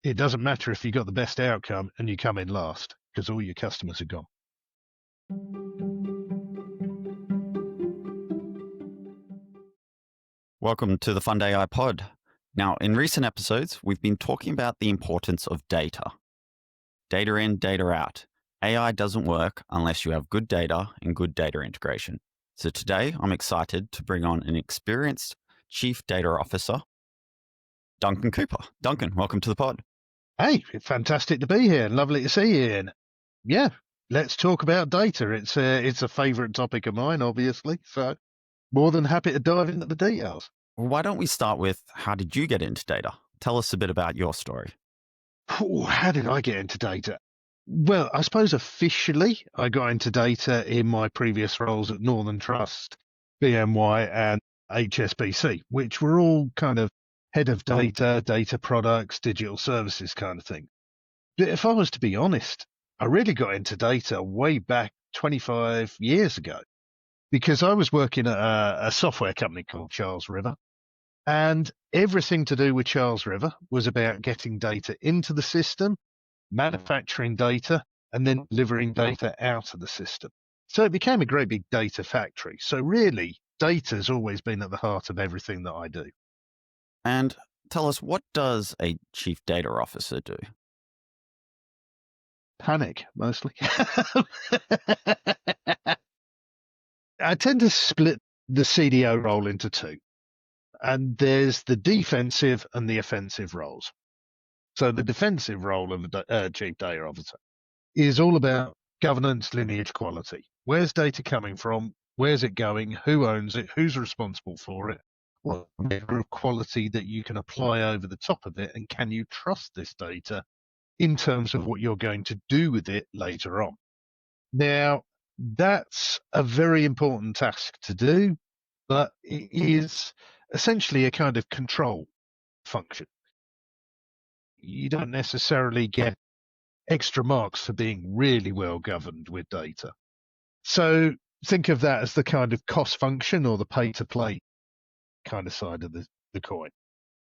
it doesn't matter if you got the best outcome and you come in last, because all your customers are gone. Welcome to the Fund AI Pod. Now, in recent episodes, we've been talking about the importance of data. Data in, data out. AI doesn't work unless you have good data and good data integration. So today, I'm excited to bring on an experienced Chief Data Officer, Duncan Cooper. Duncan, welcome to the pod. Hey, fantastic to be here. Lovely to see you, Ian. Yeah, let's talk about data. It's a favourite topic of mine, obviously. So more than happy to dive into the details. Well, why don't we start with, how did you get into data? Tell us a bit about your story. How did I get into data? Well, I suppose officially I got into data in my previous roles at Northern Trust, BMY and HSBC, which were all kind of head of data, data products, digital services kind of thing. But if I was to be honest, I really got into data way back 25 years ago, because I was working at a software company called Charles River, and everything to do with Charles River was about getting data into the system, manufacturing data, and then delivering data out of the system. So it became a great big data factory. So really, data has always been at the heart of everything that I do. And tell us, what does a Chief Data Officer do? Panic, mostly. I tend to split the CDO role into two. And there's the defensive and the offensive roles. So the defensive role of a Chief Data Officer is all about governance, lineage, quality. Where's data coming from? Where's it going? Who owns it? Who's responsible for it? What measure of quality that you can apply over the top of it? And can you trust this data in terms of what you're going to do with it later on? Now, that's a very important task to do, but it is essentially a kind of control function. You don't necessarily get extra marks for being really well governed with data. So think of that as the kind of cost function or the pay to play kind of side of the coin.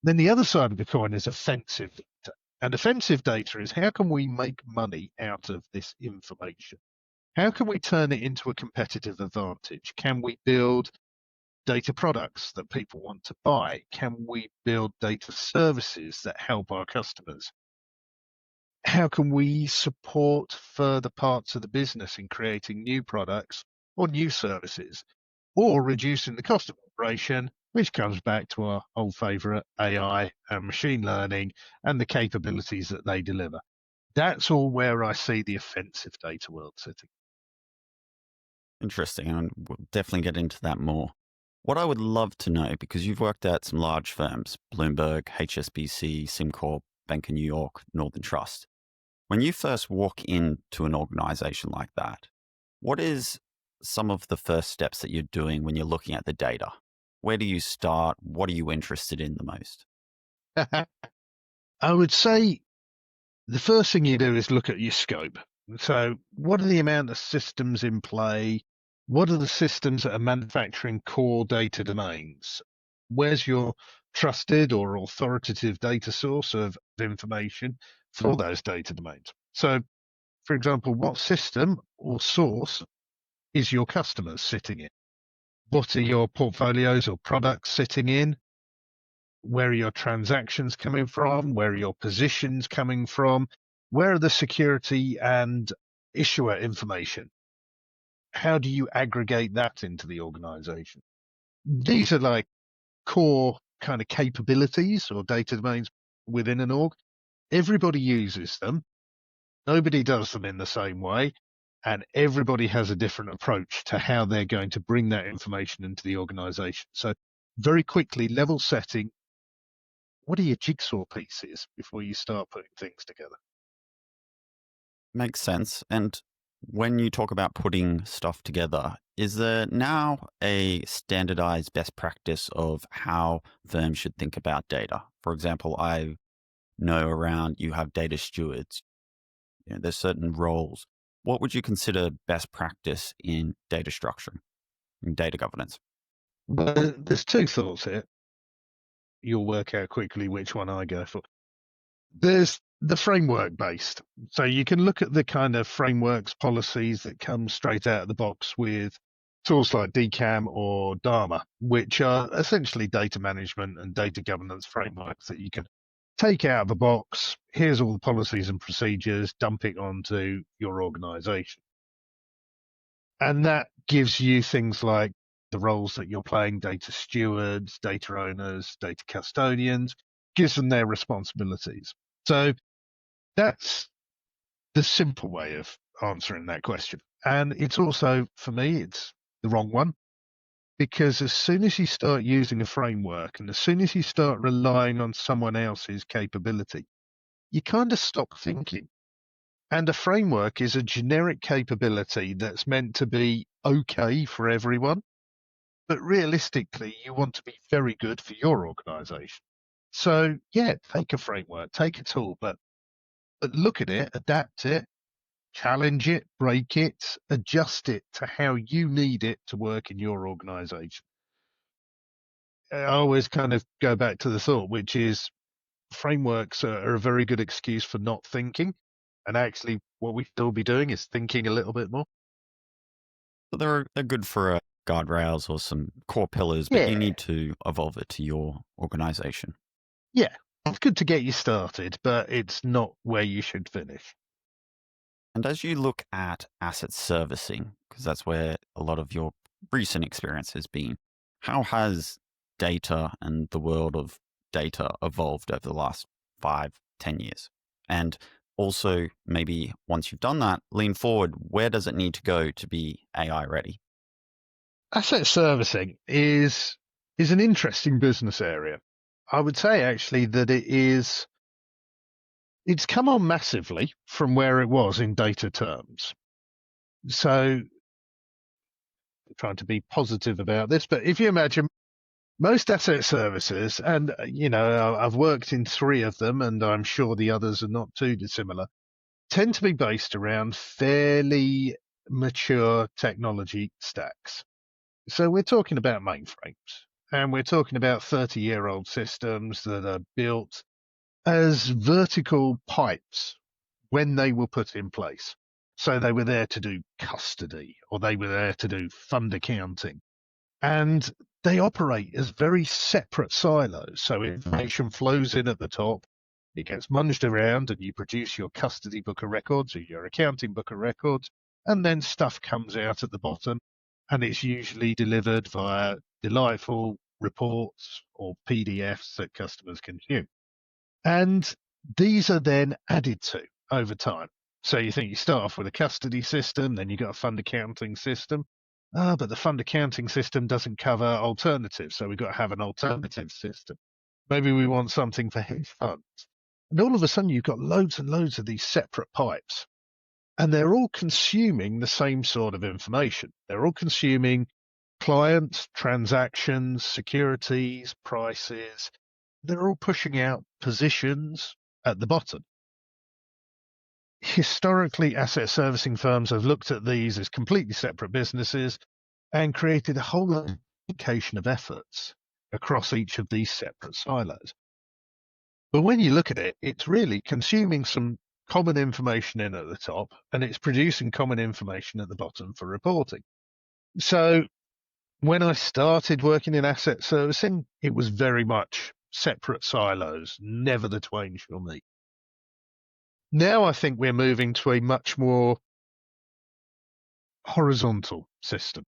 Then the other side of the coin is offensive data. And offensive data is, how can we make money out of this information? How can we turn it into a competitive advantage? Can we build data products that people want to buy? Can we build data services that help our customers? How can we support further parts of the business in creating new products or new services, or reducing the cost of operation, which comes back to our old favorite AI and machine learning and the capabilities that they deliver? That's all where I see the offensive data world sitting. Interesting, and we'll definitely get into that more. What I would love to know, because you've worked at some large firms, Bloomberg, HSBC, SimCorp, Bank of New York, Northern Trust. When you first walk into an organization like that, what is some of the first steps that you're doing when you're looking at the data? Where do you start? What are you interested in the most? I would say the first thing you do is look at your scope. So what are the amount of systems in play? What are the systems that are manufacturing core data domains? Where's your trusted or authoritative data source of information for those data domains? So, for example, what system or source is your customers sitting in? What are your portfolios or products sitting in? Where are your transactions coming from? Where are your positions coming from? Where are the security and issuer information? How do you aggregate that into the organization? These are like core kind of capabilities or data domains within an org. Everybody uses them. Nobody does them in the same way. And everybody has a different approach to how they're going to bring that information into the organization. So very quickly, level setting. What are your jigsaw pieces before you start putting things together? Makes sense. And when you talk about putting stuff together, is there now a standardized best practice of how firms should think about data? For example, I know around you have data stewards. There's certain roles. What would you consider best practice in data structuring, in data governance? Well, there's two thoughts here. You'll work out quickly which one I go for. There's the framework based. So you can look at the kind of frameworks, policies that come straight out of the box with tools like DCAM or Dharma, which are essentially data management and data governance frameworks that you can take out of the box. Here's all the policies and procedures, dump it onto your organization. And that gives you things like the roles that you're playing, data stewards, data owners, data custodians, gives them their responsibilities. So that's the simple way of answering that question. And it's also, for me, it's the wrong one, because as soon as you start using a framework and as soon as you start relying on someone else's capability, you kind of stop thinking. And a framework is a generic capability that's meant to be okay for everyone. But realistically, you want to be very good for your organization. So yeah, take a framework, take a tool, but look at it, adapt it, challenge it, break it, adjust it to how you need it to work in your organization. I always kind of go back to the thought, which is frameworks are a very good excuse for not thinking. And actually, what we should all be doing is thinking a little bit more. So they're good for guardrails or some core pillars, but you need to evolve it to your organization. Yeah, it's good to get you started, but it's not where you should finish. And as you look at asset servicing, because that's where a lot of your recent experience has been, how has data and the world of data evolved over the last 5-10 years? And also, maybe once you've done that, lean forward, where does it need to go to be AI ready? Asset servicing is an interesting business area. I would say actually that it's come on massively from where it was in data terms. So I'm trying to be positive about this, but if you imagine most asset services, and I've worked in 3 of them, and I'm sure the others are not too dissimilar, tend to be based around fairly mature technology stacks. So we're talking about mainframes, and we're talking about 30-year-old systems that are built as vertical pipes when they were put in place. So they were there to do custody, or they were there to do fund accounting. And they operate as very separate silos. So information flows in at the top, it gets munged around, and you produce your custody book of records or your accounting book of records, and then stuff comes out at the bottom, and it's usually delivered via delightful reports or PDFs that customers can view. And these are then added to over time. So you think you start off with a custody system, then you've got a fund accounting system. But the fund accounting system doesn't cover alternatives, so we've got to have an alternative system. Maybe we want something for hedge funds. And all of a sudden, you've got loads and loads of these separate pipes. And they're all consuming the same sort of information. They're all consuming clients, transactions, securities, prices. They're all pushing out positions at the bottom. Historically, asset servicing firms have looked at these as completely separate businesses and created a whole allocation of efforts across each of these separate silos. But when you look at it, it's really consuming some common information in at the top, and it's producing common information at the bottom for reporting. So when I started working in asset servicing, it was very much separate silos, never the twain shall meet. Now I think we're moving to a much more horizontal system,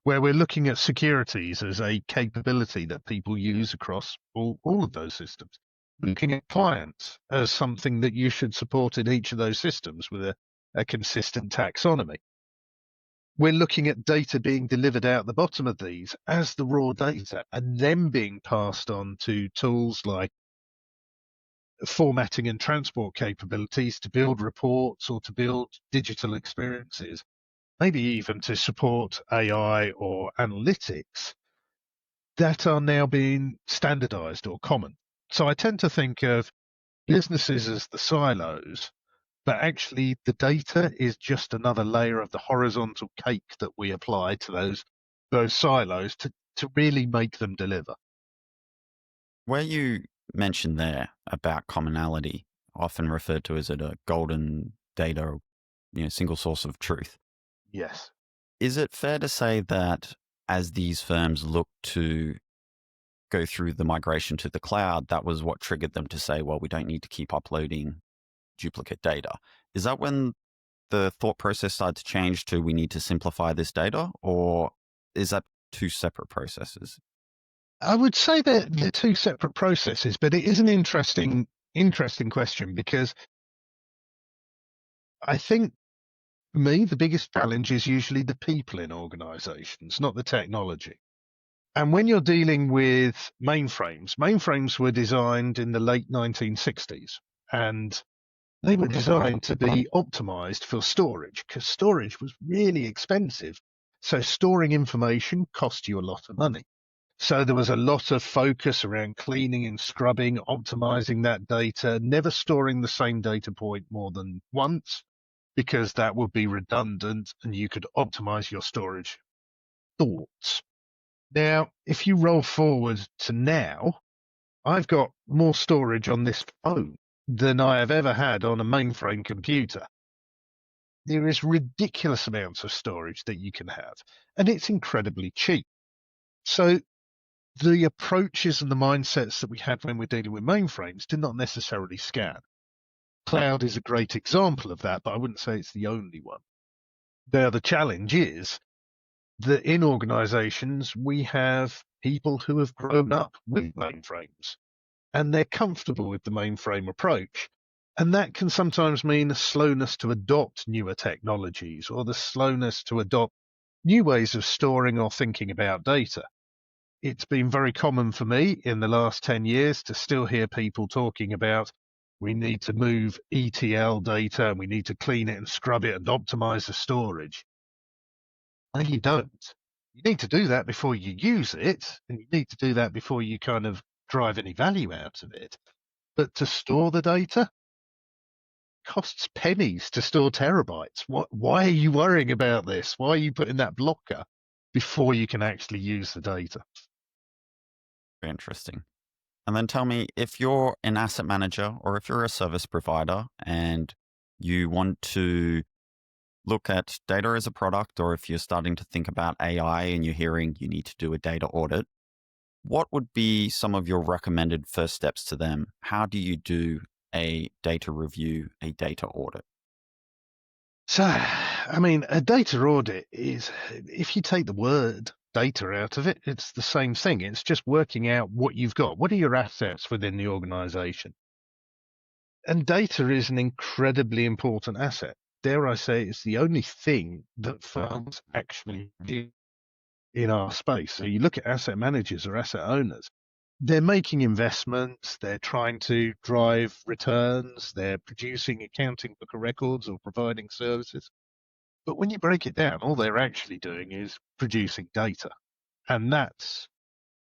where we're looking at securities as a capability that people use across all of those systems. Looking at clients as something that you should support in each of those systems with a consistent taxonomy. We're looking at data being delivered out the bottom of these as the raw data and then being passed on to tools like formatting and transport capabilities to build reports or to build digital experiences, maybe even to support AI or analytics that are now being standardized or common. So I tend to think of businesses as the silos, but actually the data is just another layer of the horizontal cake that we apply to those silos to really make them deliver. Where you mentioned there about commonality, often referred to as a golden data, single source of truth. Yes. Is it fair to say that as these firms look to go through the migration to the cloud, that was what triggered them to say, well, we don't need to keep uploading duplicate data? Is that when the thought process started to change to we need to simplify this data, or is that two separate processes? I would say that they're two separate processes, but it is an interesting question, because I think for me, the biggest challenge is usually the people in organizations, not the technology. And when you're dealing with mainframes were designed in the late 1960s, and they were designed to be optimized for storage, because storage was really expensive. So storing information cost you a lot of money. So there was a lot of focus around cleaning and scrubbing, optimizing that data, never storing the same data point more than once, because that would be redundant and you could optimize your storage thoughts. Now, if you roll forward to now, I've got more storage on this phone than I have ever had on a mainframe computer. There is ridiculous amounts of storage that you can have, and it's incredibly cheap. So the approaches and the mindsets that we had when we're dealing with mainframes did not necessarily scan. Cloud is a great example of that, but I wouldn't say it's the only one. Now, the challenge is that in organizations, we have people who have grown up with mainframes and they're comfortable with the mainframe approach. And that can sometimes mean a slowness to adopt newer technologies, or the slowness to adopt new ways of storing or thinking about data. It's been very common for me in the last 10 years to still hear people talking about we need to move ETL data and we need to clean it and scrub it and optimize the storage. And you don't. You need to do that before you use it, and you need to do that before you kind of drive any value out of it. But to store the data costs pennies to store terabytes. Why are you worrying about this? Why are you putting that blocker before you can actually use the data? Very interesting. And then tell me, if you're an asset manager or if you're a service provider and you want to look at data as a product, or if you're starting to think about AI and you're hearing you need to do a data audit, what would be some of your recommended first steps to them? How do you do a data review, a data audit? So, I mean, a data audit is, if you take the word data out of it, it's the same thing. It's just working out what you've got. What are your assets within the organization? And data is an incredibly important asset. Dare I say, it's the only thing that firms actually do in our space. So you look at asset managers or asset owners, they're making investments, they're trying to drive returns, they're producing accounting book of records or providing services. But when you break it down, all they're actually doing is producing data. And that's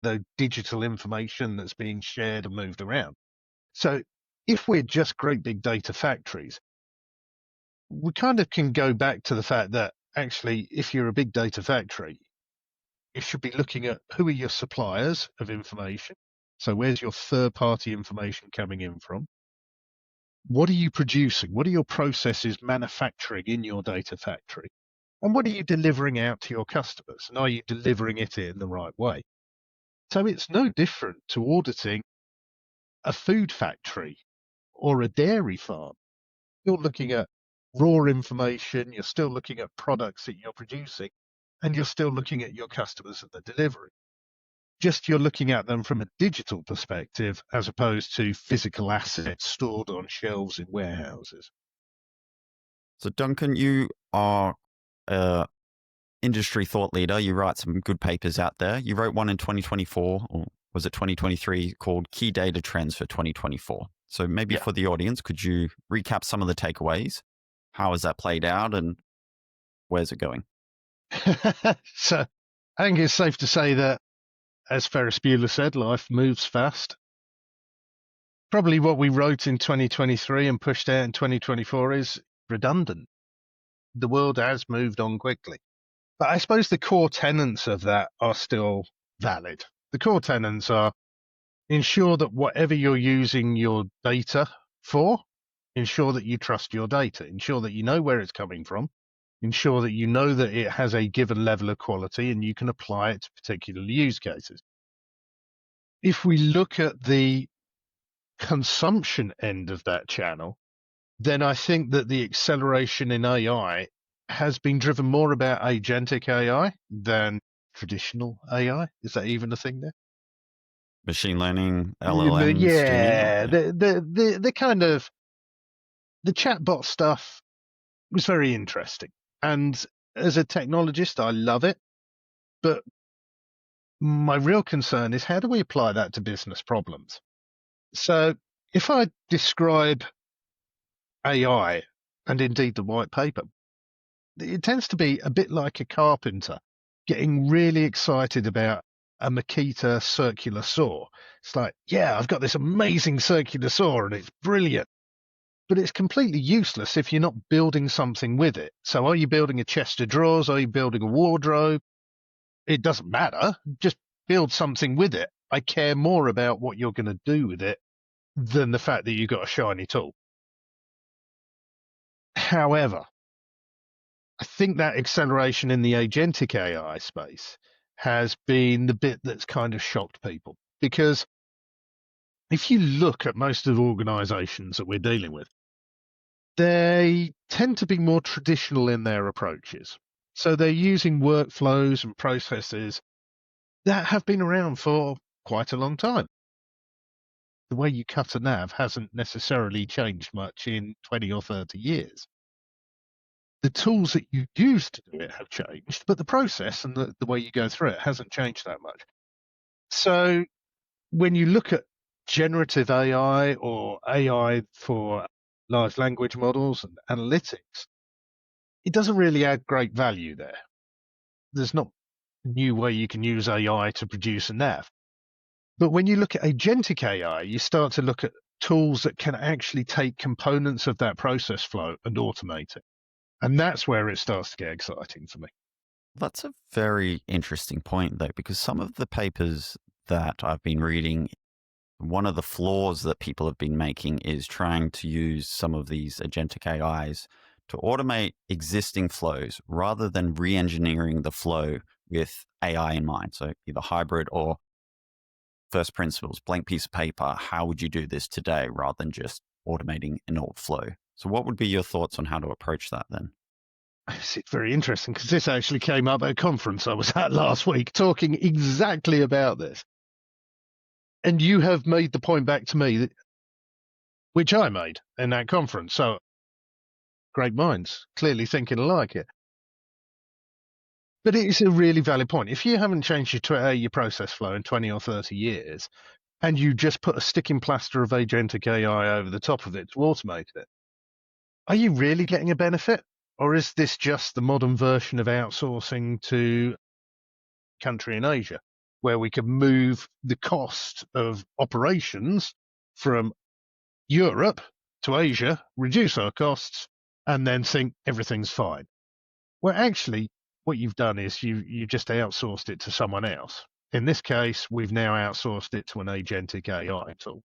the digital information that's being shared and moved around. So if we're just great big data factories, we kind of can go back to the fact that actually, if you're a big data factory, you should be looking at who are your suppliers of information. So where's your third-party information coming in from? What are you producing? What are your processes manufacturing in your data factory? And what are you delivering out to your customers? And are you delivering it in the right way? So it's no different to auditing a food factory or a dairy farm. You're looking at raw information, you're still looking at products that you're producing, and you're still looking at your customers and the delivery. Just you're looking at them from a digital perspective as opposed to physical assets stored on shelves in warehouses. So, Duncan, you are an industry thought leader. You write some good papers out there. You wrote one in 2024, or was it 2023, called Key Data Trends for 2024. So maybe for the audience, could you recap some of the takeaways? How has that played out and where's it going? So I think it's safe to say that, as Ferris Bueller said, life moves fast. Probably what we wrote in 2023 and pushed out in 2024 is redundant. The world has moved on quickly. But I suppose the core tenets of that are still valid. The core tenets are ensure that whatever you're using your data for ensure that you trust your data, ensure that you know where it's coming from, ensure that you know that it has a given level of quality and you can apply it to particular use cases. If we look at the consumption end of that channel, then I think that the acceleration in AI has been driven more about agentic AI than traditional AI. Is that even a thing there? Machine learning, LLMs, do you mean? Yeah, the kind of the chatbot stuff was very interesting. And as a technologist, I love it. But my real concern is, how do we apply that to business problems? So if I describe AI and indeed the white paper, it tends to be a bit like a carpenter getting really excited about a Makita circular saw. It's like, yeah, I've got this amazing circular saw and it's brilliant. But it's completely useless if you're not building something with it. So are you building a chest of drawers? Are you building a wardrobe? It doesn't matter. Just build something with it. I care more about what you're going to do with it than the fact that you've got a shiny tool. However, I think that acceleration in the agentic AI space has been the bit that's kind of shocked people. Because if you look at most of the organizations that we're dealing with, they tend to be more traditional in their approaches. So they're using workflows and processes that have been around for quite a long time. The way you cut a nav hasn't necessarily changed much in 20 or 30 years. The tools that you use to do it have changed, but the process and the way you go through it hasn't changed that much. So when you look at generative AI or AI for large language models and analytics, it doesn't really add great value there. There's not a new way you can use AI to produce a nav. But when you look at agentic AI, you start to look at tools that can actually take components of that process flow and automate it. And that's where it starts to get exciting for me. That's a very interesting point, though, because some of the papers that I've been reading, one of the flaws that people have been making is trying to use some of these agentic AIs to automate existing flows rather than re-engineering the flow with AI in mind. So either hybrid or first principles, blank piece of paper. How would you do this today rather than just automating an old flow? So what would be your thoughts on how to approach that then? It's very interesting because this actually came up at a conference I was at last week talking exactly about this. And you have made the point back to me, which I made in that conference. So great minds clearly thinking alike here. But it is a really valid point. If you haven't changed your process flow in 20 or 30 years, and you just put a sticking plaster of agentic AI over the top of it to automate it, are you really getting a benefit? Or is this just the modern version of outsourcing to a country in Asia, where we can move the cost of operations from Europe to Asia, reduce our costs, and then think everything's fine? Well, actually, what you've done is you just outsourced it to someone else. In this case, we've now outsourced it to an agentic AI tool.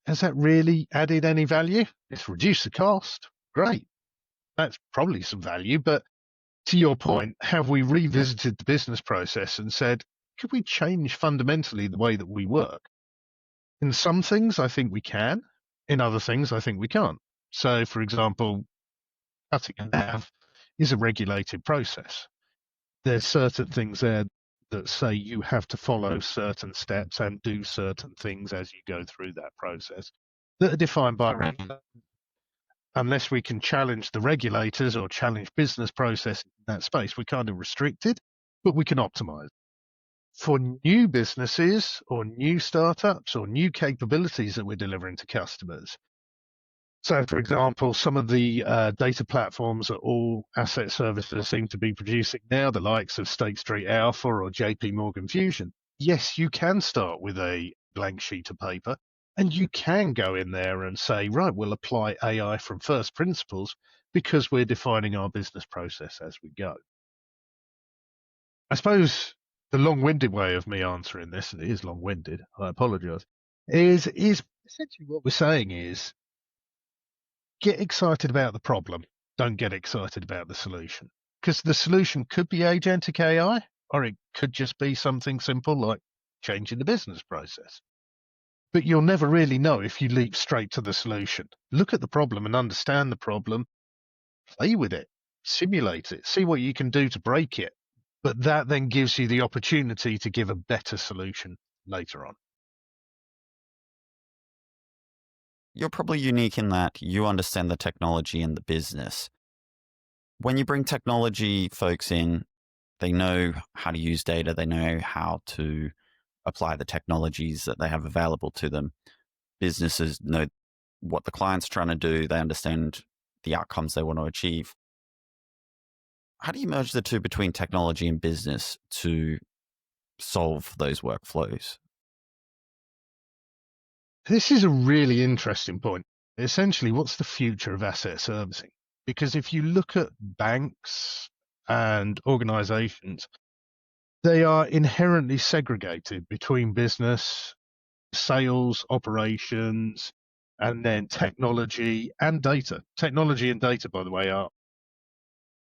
Has that really added any value? It's reduced the cost. Great. That's probably some value. But to your point, have we revisited the business process and said, could we change fundamentally the way that we work? In some things, I think we can. In other things, I think we can't. So, for example, cutting a nav is a regulated process. There's certain things there that say you have to follow certain steps and do certain things as you go through that process that are defined by regulators. Unless we can challenge the regulators or challenge business processes in that space, we're kind of restricted, but we can optimize. For new businesses or new startups or new capabilities that we're delivering to customers, so, for example, some of the data platforms that all asset services seem to be producing now, the likes of State Street Alpha or JP Morgan Fusion, yes, you can start with a blank sheet of paper and you can go in there and say, right, we'll apply AI from first principles because we're defining our business process as we go. I suppose the long-winded way of me answering this, and it is long-winded, I apologize, is essentially what we're saying is, get excited about the problem. Don't get excited about the solution, because the solution could be agentic AI, or it could just be something simple like changing the business process. But you'll never really know if you leap straight to the solution. Look at the problem and understand the problem, play with it, simulate it, see what you can do to break it. But that then gives you the opportunity to give a better solution later on. You're probably unique in that you understand the technology and the business. When you bring technology folks in, they know how to use data, they know how to apply the technologies that they have available to them. Businesses know what the client's trying to do, they understand the outcomes they want to achieve. How do you merge the two between technology and business to solve those workflows? This is a really interesting point. Essentially, what's the future of asset servicing? Because if you look at banks and organizations, they are inherently segregated between business, sales, operations, and then technology and data. Technology and data, by the way, are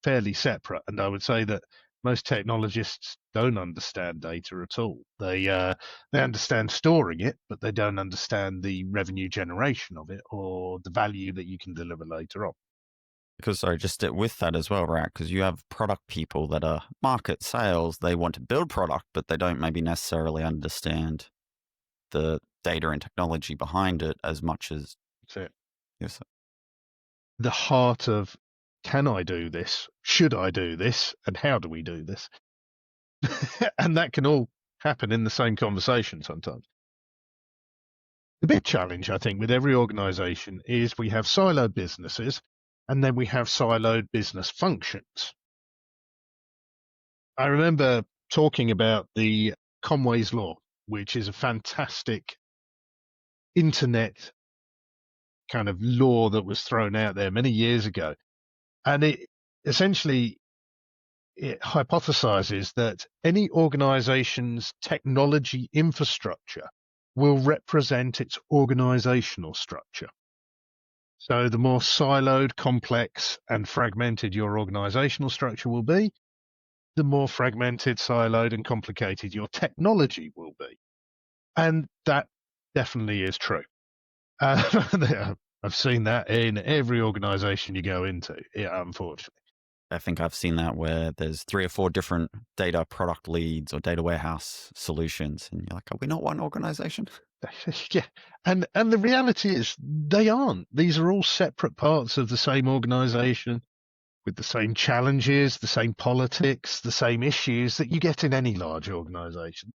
fairly separate. And I would say that most technologists don't understand data at all. They understand storing it, but they don't understand the revenue generation of it or the value that you can deliver later on. Because, sorry, just with that as well, right? Because you have product people that are market sales, they want to build product, but they don't maybe necessarily understand the data and technology behind it as much as... That's it. Yes. The heart of, can I do this? Should I do this? And how do we do this? And that can all happen in the same conversation sometimes. The big challenge, I think, with every organization is we have siloed businesses and then we have siloed business functions. I remember talking about the Conway's Law, which is a fantastic internet kind of law that was thrown out there many years ago. And it essentially hypothesizes that any organization's technology infrastructure will represent its organizational structure. So the more siloed, complex, and fragmented your organizational structure will be, the more fragmented, siloed, and complicated your technology will be. And that definitely is true. I've seen that in every organization you go into, unfortunately. I think I've seen that where there's 3 or 4 different data product leads or data warehouse solutions. And you're like, are we not one organization? Yeah. And the reality is they aren't. These are all separate parts of the same organization with the same challenges, the same politics, the same issues that you get in any large organization.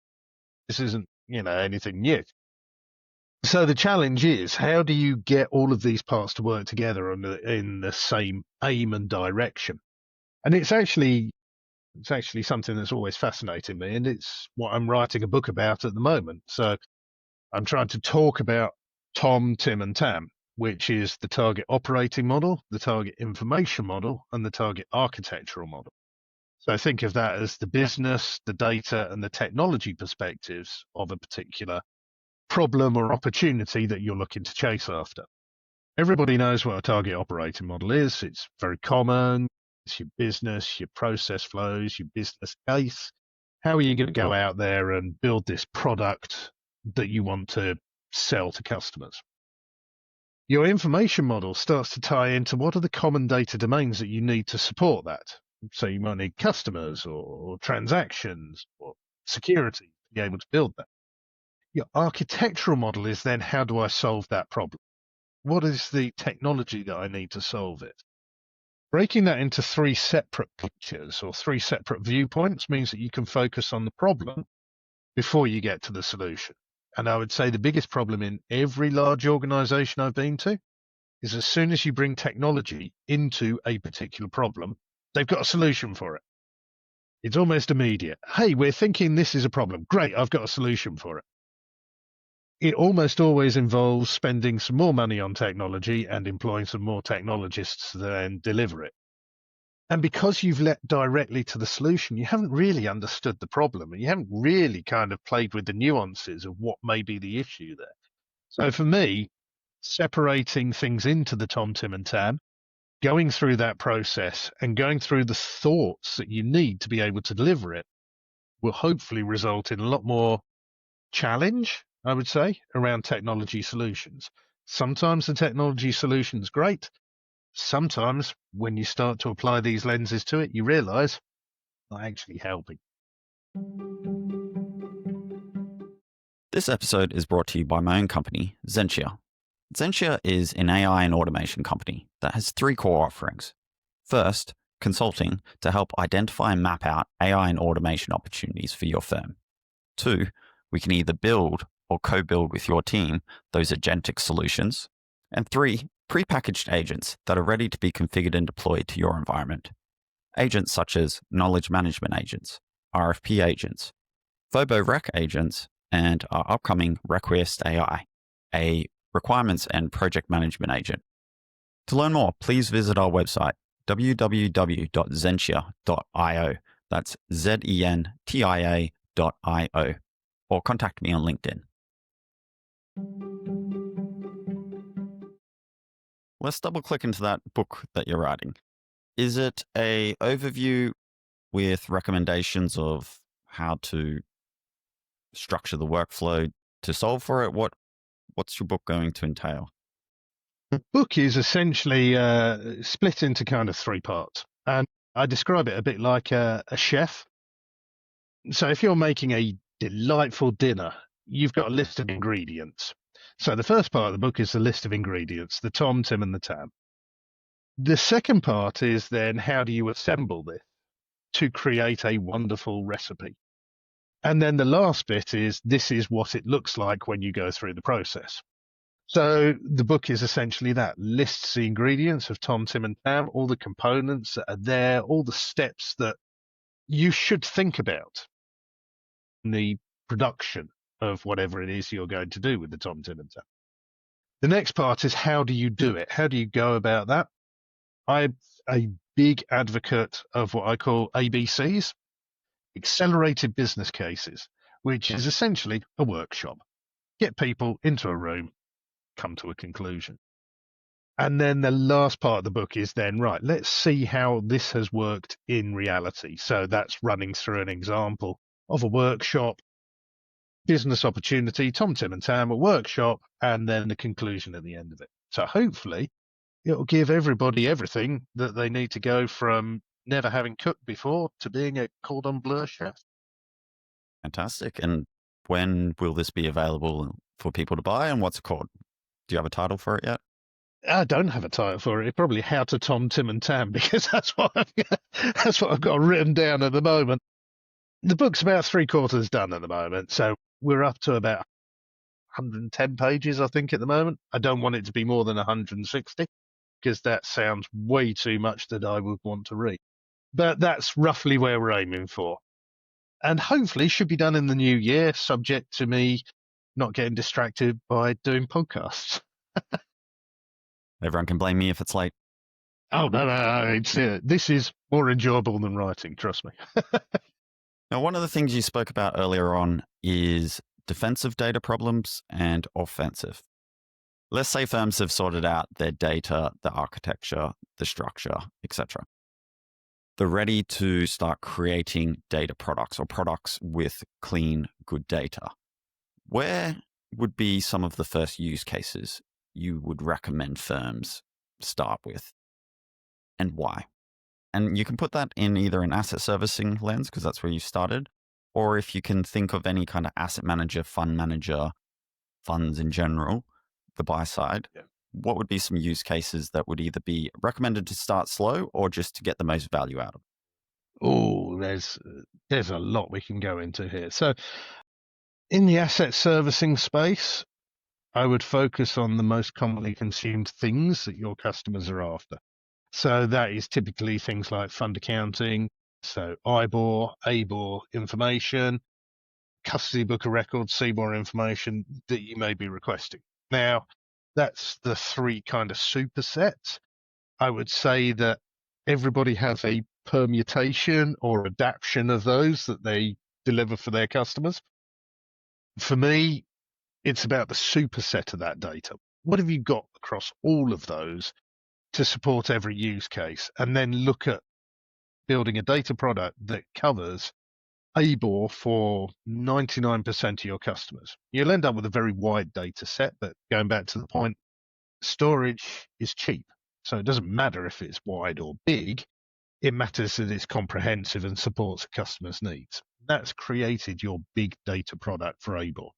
This isn't, anything new. So the challenge is, how do you get all of these parts to work together in the same aim and direction? And it's actually something that's always fascinated me, and it's what I'm writing a book about at the moment. So I'm trying to talk about Tom, Tim, and Tam, which is the target operating model, the target information model, and the target architectural model. So think of that as the business, the data, and the technology perspectives of a particular problem or opportunity that you're looking to chase after. Everybody knows what a target operating model is. It's very common. It's your business, your process flows, your business case. How are you going to go out there and build this product that you want to sell to customers? Your information model starts to tie into what are the common data domains that you need to support that. So you might need customers or transactions or security to be able to build that. Your architectural model is then, how do I solve that problem? What is the technology that I need to solve it? Breaking that into 3 separate pictures or 3 separate viewpoints means that you can focus on the problem before you get to the solution. And I would say the biggest problem in every large organization I've been to is as soon as you bring technology into a particular problem, they've got a solution for it. It's almost immediate. Hey, we're thinking this is a problem. Great, I've got a solution for it. It almost always involves spending some more money on technology and employing some more technologists to then deliver it. And because you've led directly to the solution, you haven't really understood the problem, and you haven't really kind of played with the nuances of what may be the issue there. So for me, separating things into the Tom, Tim, and Tam, going through that process and going through the thoughts that you need to be able to deliver it will hopefully result in a lot more challenge, I would say, around technology solutions. Sometimes the technology solution is great. Sometimes when you start to apply these lenses to it, you realize not actually helping. This episode is brought to you by my own company, Zentia. Zentia is an AI and automation company that has 3 core offerings. First, consulting to help identify and map out AI and automation opportunities for your firm. 2, we can either build or co-build with your team those agentic solutions. And 3, prepackaged agents that are ready to be configured and deployed to your environment. Agents such as knowledge management agents, RFP agents, FOBO Rec agents, and our upcoming Request AI, a requirements and project management agent. To learn more, please visit our website, www.zentia.io. That's zentia.io, or contact me on LinkedIn. Let's double click into that book that you're writing. Is it an overview with recommendations of how to structure the workflow to solve for it? What's your book going to entail? The book is essentially split into kind of 3 parts. And I describe it a bit like a chef. So if you're making a delightful dinner, you've got a list of ingredients. So the first part of the book is the list of ingredients, the Tom, Tim, and the Tam. The second part is then how do you assemble this to create a wonderful recipe? And then the last bit is this is what it looks like when you go through the process. So the book is essentially that, lists the ingredients of Tom, Tim, and Tam, all the components that are there, all the steps that you should think about in the production of whatever it is you're going to do with the Tom, Tim, and Tam. The next part is how do you do it? How do you go about that? I'm a big advocate of what I call ABCs, accelerated business cases, which is essentially a workshop. Get people into a room, come to a conclusion. And then the last part of the book is then, right, let's see how this has worked in reality. So that's running through an example of a workshop, business opportunity, Tom, Tim, and Tam, a workshop, and then the conclusion at the end of it. So hopefully it'll give everybody everything that they need to go from never having cooked before to being a cordon bleu chef. Fantastic. And when will this be available for people to buy, and what's it called? Do you have a title for it yet? I don't have a title for it. It's probably How to Tom, Tim, and Tam, because that's what I've got written down at the moment. The book's about 3/4 done at the moment, so we're up to about 110 pages, I think, at the moment. I don't want it to be more than 160, because that sounds way too much that I would want to read. But that's roughly where we're aiming for. And hopefully should be done in the new year, subject to me not getting distracted by doing podcasts. Everyone can blame me if it's late. Oh, no. This is more enjoyable than writing, trust me. Now, one of the things you spoke about earlier on is defensive data problems and offensive. Let's say firms have sorted out their data, the architecture, the structure, etc. They're ready to start creating data products or products with clean, good data. Where would be some of the first use cases you would recommend firms start with, and why? And you can put that in either an asset servicing lens, because that's where you started, or if you can think of any kind of asset manager, fund manager, funds in general, the buy side, what would be some use cases that would either be recommended to start slow or just to get the most value out of it? Oh, there's a lot we can go into here. So in the asset servicing space, I would focus on the most commonly consumed things that your customers are after. So that is typically things like fund accounting, so IBOR, ABOR information, custody book of records, CBOR information that you may be requesting. Now, that's the 3 kind of supersets. I would say that everybody has a permutation or adaptation of those that they deliver for their customers. For me, it's about the superset of that data. what have you got across all of those to support every use case, and then look at building a data product that covers ABOR for 99% of your customers. You'll end up with a very wide data set, but going back to the point, storage is cheap. So it doesn't matter if it's wide or big. It matters that it's comprehensive and supports a customer's needs. That's created your big data product for ABOR.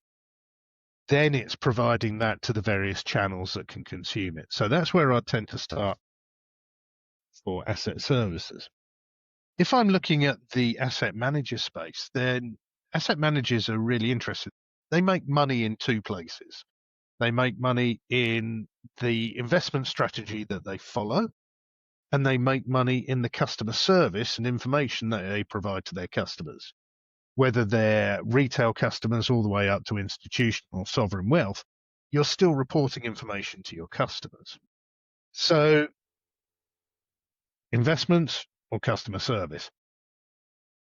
Then it's providing that to the various channels that can consume it. So that's where I tend to start for asset services. If I'm looking at the asset manager space, then asset managers are really interested. They make money in two places. They make money in the investment strategy that they follow, and they make money in the customer service and information that they provide to their customers. Whether they're retail customers all the way up to institutional or sovereign wealth, you're still reporting information to your customers. So investments or customer service.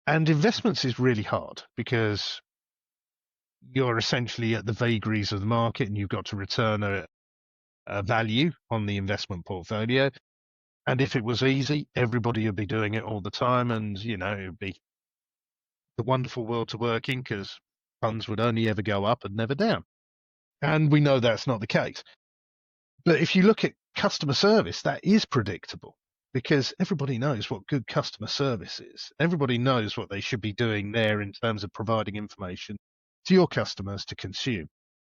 And investments is really hard because you're essentially at the vagaries of the market and you've got to return a value on the investment portfolio. And if it was easy, everybody would be doing it all the time. And, you know, it would be the wonderful world to work in because funds would only ever go up and never down. And we know that's not the case. But if you look at customer service, that is predictable because everybody knows what good customer service is. Everybody knows what they should be doing there in terms of providing information to your customers to consume.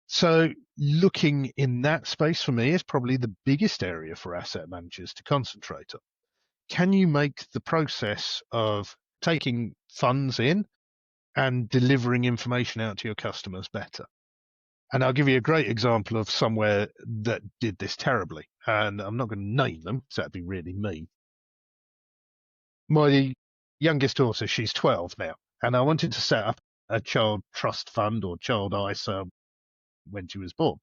So looking in that space for me is probably the biggest area for asset managers to concentrate on. Can you make the process of taking funds in and delivering information out to your customers better? And I'll give you a great example of somewhere that did this terribly. And I'm not going to name them, because that'd be really mean. My youngest daughter, she's 12 now, and I wanted to set up a child trust fund or child ISA when she was born.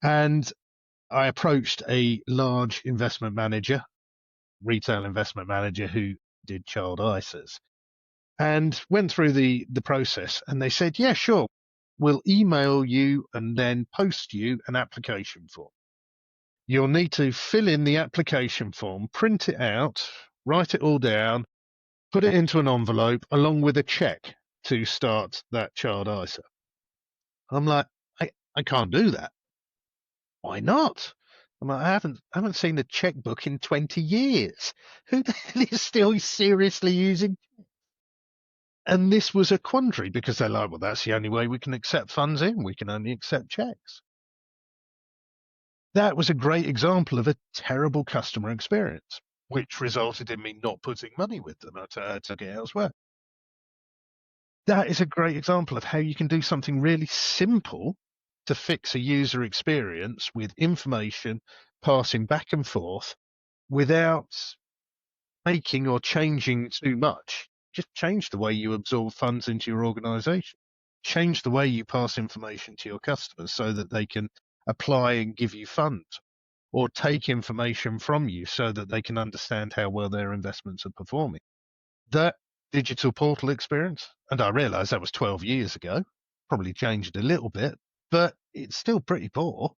And I approached a large investment manager, retail investment manager who did child ISAs, and went through the process. And they said, yeah, sure, we'll email you and then post you an application form. You'll need to fill in the application form, print it out, write it all down, put it into an envelope along with a check to start that child ISA. I'm like, I can't do that. Why not? I'm like, I haven't seen a checkbook in 20 years. Who the hell is still seriously using? And this was a quandary because they're like, well, that's the only way we can accept funds in. We can only accept checks. That was a great example of a terrible customer experience, which resulted in me not putting money with them. I took it elsewhere. That is a great example of how you can do something really simple to fix a user experience with information passing back and forth without making or changing too much. Just change the way you absorb funds into your organization. Change the way you pass information to your customers so that they can apply and give you funds, or take information from you so that they can understand how well their investments are performing. That digital portal experience, and I realize that was 12 years ago, probably changed a little bit, but it's still pretty poor.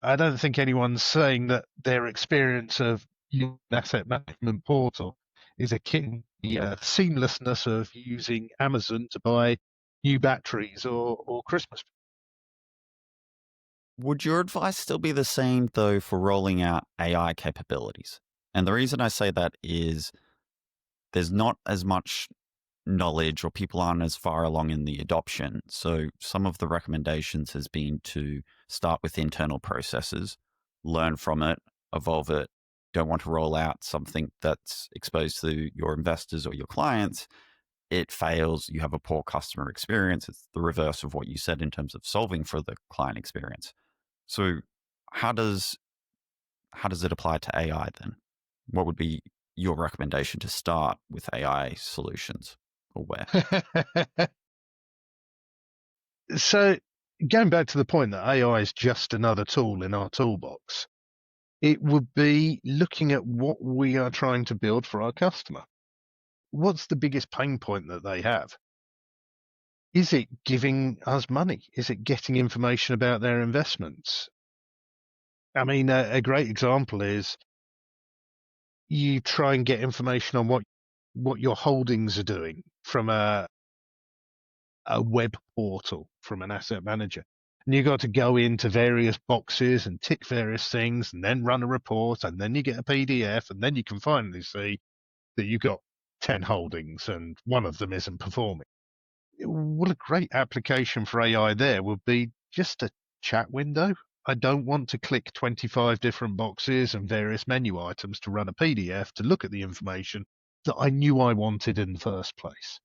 I don't think anyone's saying that their experience of an asset management portal is akin to the seamlessness of using Amazon to buy new batteries or Christmas. Would your advice still be the same, though, for rolling out AI capabilities? And the reason I say that is there's not as much knowledge, or people aren't as far along in the adoption. So some of the recommendations has been to start with internal processes, learn from it, evolve it. Don't want to roll out something that's exposed to your investors or your clients. It fails, you have a poor customer experience. It's the reverse of what you said in terms of solving for the client experience. So how does it apply to AI then? What would be your recommendation to start with AI solutions, or where? So going back to the point that AI is just another tool in our toolbox, it would be looking at what we are trying to build for our customer. What's the biggest pain point that they have? Is it giving us money? Is it getting information about their investments? I mean, a great example is you try and get information on what your holdings are doing from a web portal from an asset manager. And you got to go into various boxes and tick various things and then run a report, and then you get a PDF, and then you can finally see that you've got 10 holdings and one of them isn't performing. What a great application for AI there would be just a chat window. I don't want to click 25 different boxes and various menu items to run a PDF to look at the information that I knew I wanted in the first place.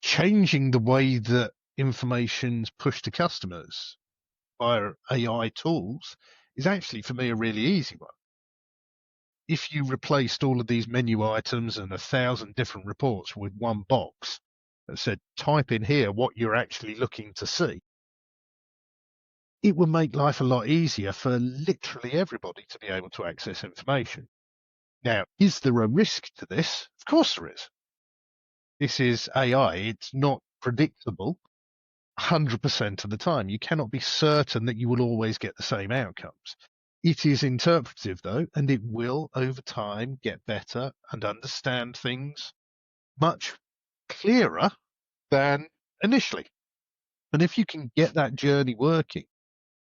Changing the way that information's pushed to customers via AI tools is actually, for me, a really easy one. If you replaced all of these menu items and 1,000 different reports with one box that said, type in here what you're actually looking to see, it would make life a lot easier for literally everybody to be able to access information. Now, is there a risk to this? Of course there is. This is AI. It's not predictable 100% of the time. You cannot be certain that you will always get the same outcomes. It is interpretive, though, and it will, over time, get better and understand things much clearer than initially. And if you can get that journey working,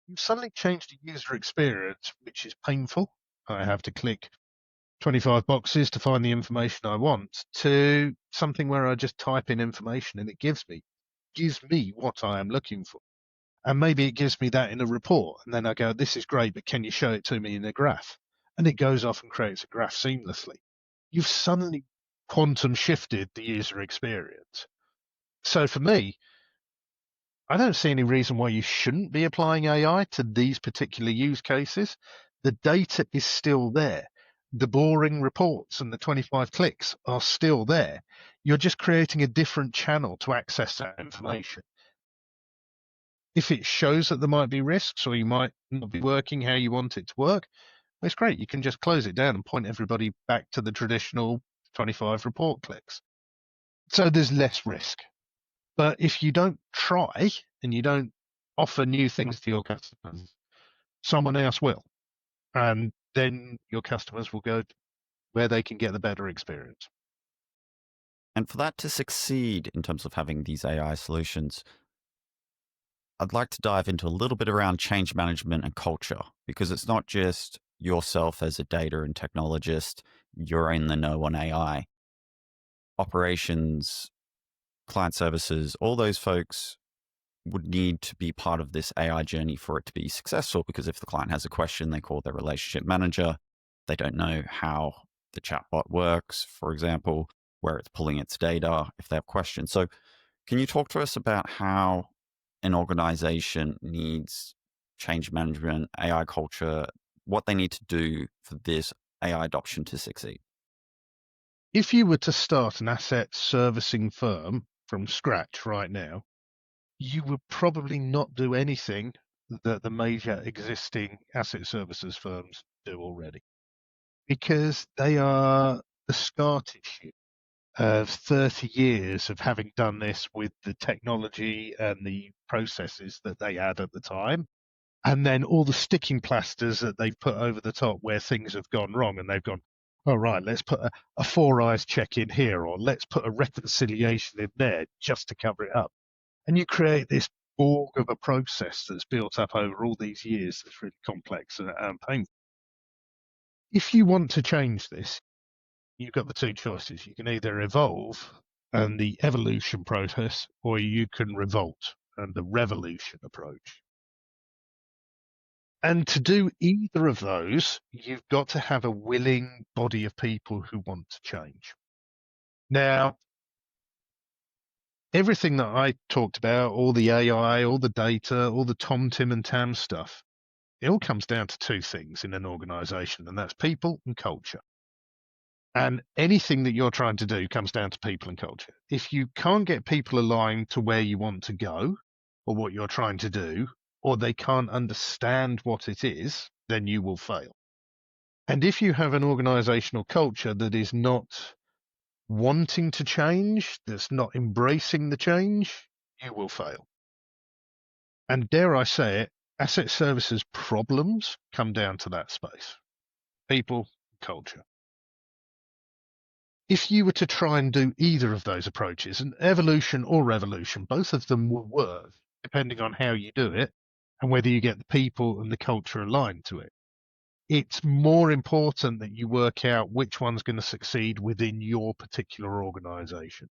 you've suddenly changed the user experience, which is painful. I have to click 25 boxes to find the information I want, to something where I just type in information and it gives me what I am looking for. And maybe it gives me that in a report. And then I go, this is great, but can you show it to me in a graph? And it goes off and creates a graph seamlessly. You've suddenly quantum shifted the user experience. So for me, I don't see any reason why you shouldn't be applying AI to these particular use cases. The data is still there. The boring reports and the 25 clicks are still there. You're just creating a different channel to access that information. If it shows that there might be risks or you might not be working how you want it to work, well, it's great. You can just close it down and point everybody back to the traditional 25 report clicks. So there's less risk. But if you don't try and you don't offer new things to your customers, someone else will. And then your customers will go where they can get the better experience. And for that to succeed in terms of having these AI solutions, I'd like to dive into a little bit around change management and culture, because it's not just yourself as a data and technologist, you're in the know on AI. Operations, client services, all those folks would need to be part of this AI journey for it to be successful, because if the client has a question, they call their relationship manager. They don't know how the chatbot works, for example, where it's pulling its data, if they have questions. So can you talk to us about how an organization needs change management, AI culture, what they need to do for this AI adoption to succeed? If you were to start an asset servicing firm from scratch right now, you would probably not do anything that the major existing asset services firms do already, because they are the scar tissue of 30 years of having done this with the technology and the processes that they had at the time. And then all the sticking plasters that they've put over the top where things have gone wrong, and they've gone, oh, right, let's put a four eyes check in here, or let's put a reconciliation in there just to cover it up. And you create this borg of a process that's built up over all these years that's really complex and painful. If you want to change this, you've got the two choices. You can either evolve and the evolution process, or you can revolt and the revolution approach. And to do either of those, you've got to have a willing body of people who want to change. Now, everything that I talked about, all the AI, all the data, all the Tom, Tim, and Tam stuff, it all comes down to two things in an organization, and that's people and culture. And anything that you're trying to do comes down to people and culture. If you can't get people aligned to where you want to go or what you're trying to do, or they can't understand what it is, then you will fail. And if you have an organizational culture that is not wanting to change, that's not embracing the change, you will fail. And dare I say it, asset services problems come down to that space: people, culture. If you were to try and do either of those approaches, an evolution or revolution, both of them will work depending on how you do it and whether you get the people and the culture aligned to it. It's more important that you work out which one's going to succeed within your particular organization.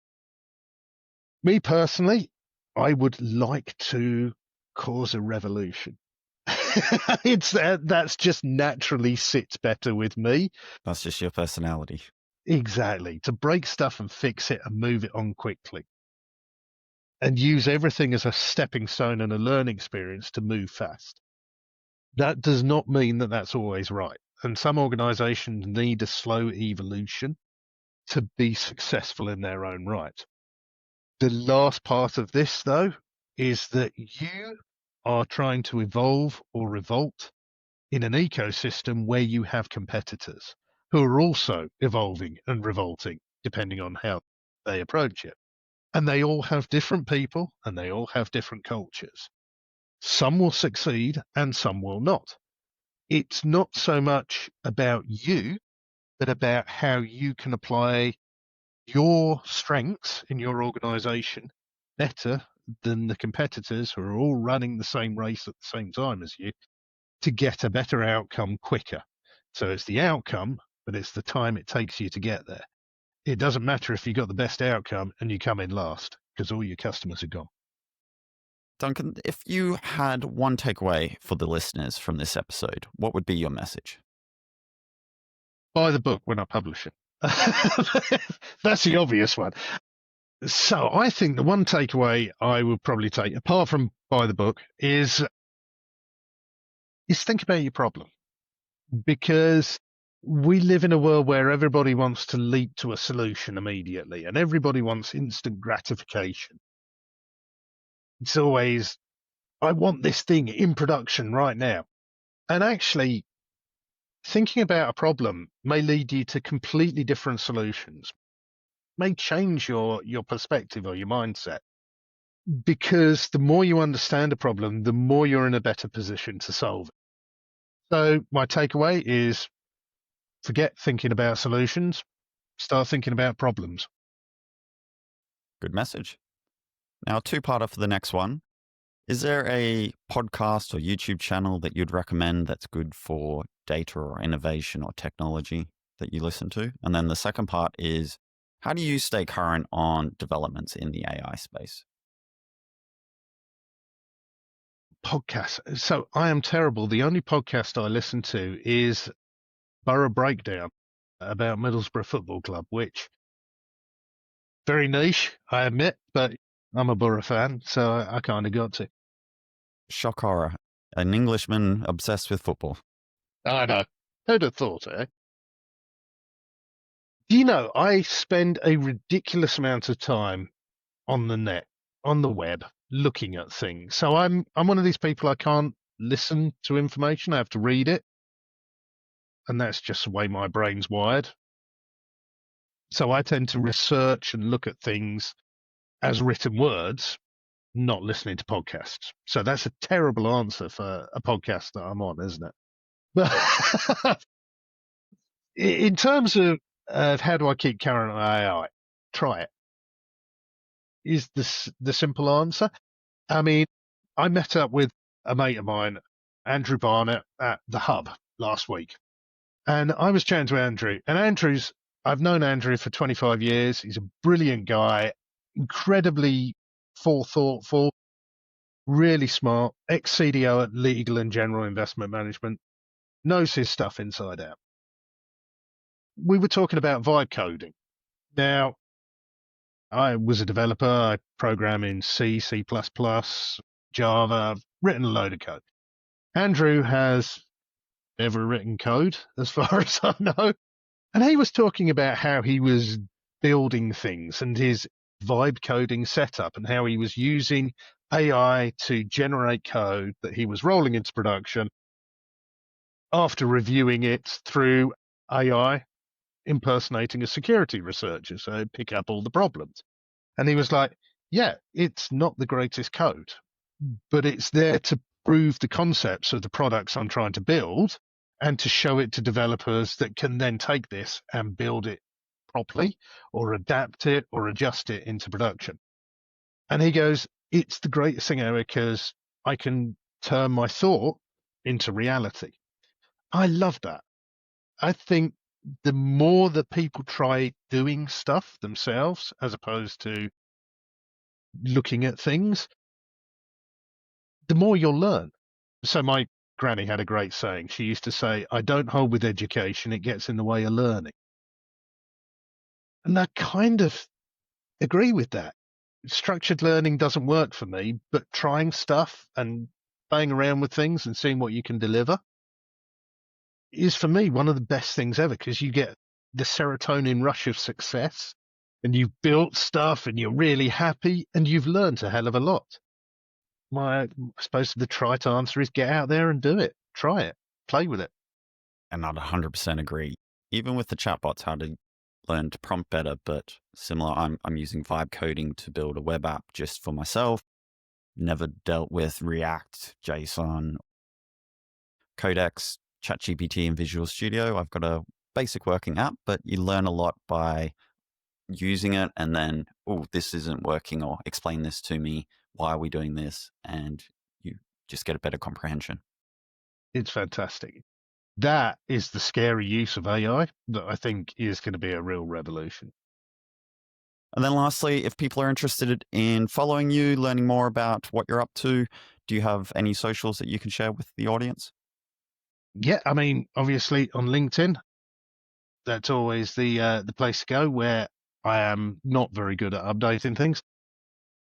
Me personally, I would like to cause a revolution. That's just naturally sits better with me. That's just your personality. Exactly. To break stuff and fix it and move it on quickly. And use everything as a stepping stone and a learning experience to move fast. That does not mean that that's always right. And some organizations need a slow evolution to be successful in their own right. The last part of this, though, is that you are trying to evolve or revolt in an ecosystem where you have competitors who are also evolving and revolting, depending on how they approach it. And they all have different people and they all have different cultures. Some will succeed and some will not. It's not so much about you, but about how you can apply your strengths in your organization better than the competitors who are all running the same race at the same time as you to get a better outcome quicker. So it's the outcome, but it's the time it takes you to get there. It doesn't matter if you got the best outcome and you come in last because all your customers are gone. Duncan, if you had one takeaway for the listeners from this episode, what would be your message? Buy the book when I publish it. That's the obvious one. So I think the one takeaway I would probably take, apart from buy the book, is think about your problem. Because we live in a world where everybody wants to leap to a solution immediately and everybody wants instant gratification. It's always, I want this thing in production right now. And actually, thinking about a problem may lead you to completely different solutions, may change your perspective or your mindset. Because the more you understand a problem, the more you're in a better position to solve it. So my takeaway is forget thinking about solutions, start thinking about problems. Good message. Now, a two-parter for the next one. Is there a podcast or YouTube channel that you'd recommend that's good for data or innovation or technology that you listen to? And then the second part is, how do you stay current on developments in the AI space? Podcasts. So I am terrible. The only podcast I listen to is Borough Breakdown about Middlesbrough Football Club, which very niche, I admit, but I'm a Borough fan, so I kind of got to. Shock horror. An Englishman obsessed with football. I know. Who'd have thought, eh? Do you know, I spend a ridiculous amount of time on the net, on the web, looking at things. So I'm one of these people, I can't listen to information. I have to read it. And that's just the way my brain's wired. So I tend to research and look at things as written words, not listening to podcasts. So that's a terrible answer for a podcast that I'm on, isn't it? But in terms of how do I keep current on AI, try it. Is the simple answer. I mean, I met up with a mate of mine, Andrew Barnett, at the Hub last week. And I was chatting to Andrew. And I've known Andrew for 25 years. He's a brilliant guy, incredibly thoughtful, really smart, ex-CDO at Legal and General Investment Management, knows his stuff inside out. We were talking about vibe coding. Now, I was a developer. I program in C, C++, Java. I've written a load of code. Andrew has never written code, as far as I know. And he was talking about how he was building things and his vibe coding setup and how he was using AI to generate code that he was rolling into production after reviewing it through AI impersonating a security researcher, so pick up all the problems. And he was like, yeah, it's not the greatest code, but it's there to prove the concepts of the products I'm trying to build and to show it to developers that can then take this and build it properly or adapt it or adjust it into production. And he goes, it's the greatest thing ever because I can turn my thought into reality. I love that. I think the more that people try doing stuff themselves as opposed to looking at things, the more you'll learn. So my granny had a great saying. She used to say, I don't hold with education, it gets in the way of learning. And I kind of agree with that. Structured learning doesn't work for me, but trying stuff and playing around with things and seeing what you can deliver is for me one of the best things ever, because you get the serotonin rush of success and you've built stuff and you're really happy and you've learned a hell of a lot. I suppose the trite answer is get out there and do it. Try it. Play with it. And I'd 100% agree. Even with the chatbots, how to learn to prompt better, but similar, I'm using vibe coding to build a web app just for myself. Never dealt with React, JSON, Codex, ChatGPT, and Visual Studio. I've got a basic working app, but you learn a lot by using it and then, oh, this isn't working, or explain this to me. Why are we doing this? And you just get a better comprehension. It's fantastic. That is the scary use of AI that I think is going to be a real revolution. And then lastly, if people are interested in following you, learning more about what you're up to, do you have any socials that you can share with the audience? Yeah, I mean, obviously on LinkedIn, that's always the place to go, where I am not very good at updating things.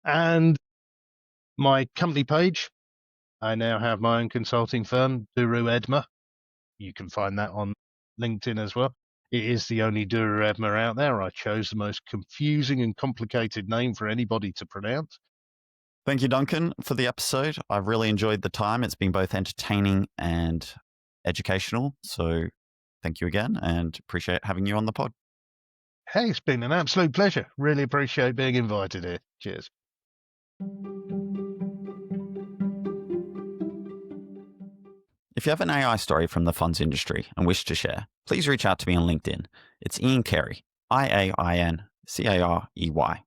And my company page, I now have my own consulting firm, Duru Edma. You can find that on LinkedIn as well. It is the only Duru Edma out there. I chose the most confusing and complicated name for anybody to pronounce. Thank you, Duncan, for the episode. I've really enjoyed the time. It's been both entertaining and educational. So thank you again, and appreciate having you on the pod. Hey, it's been an absolute pleasure. Really appreciate being invited here. Cheers. If you have an AI story from the funds industry and wish to share, please reach out to me on LinkedIn. It's Iain Carey, IAIN CAREY.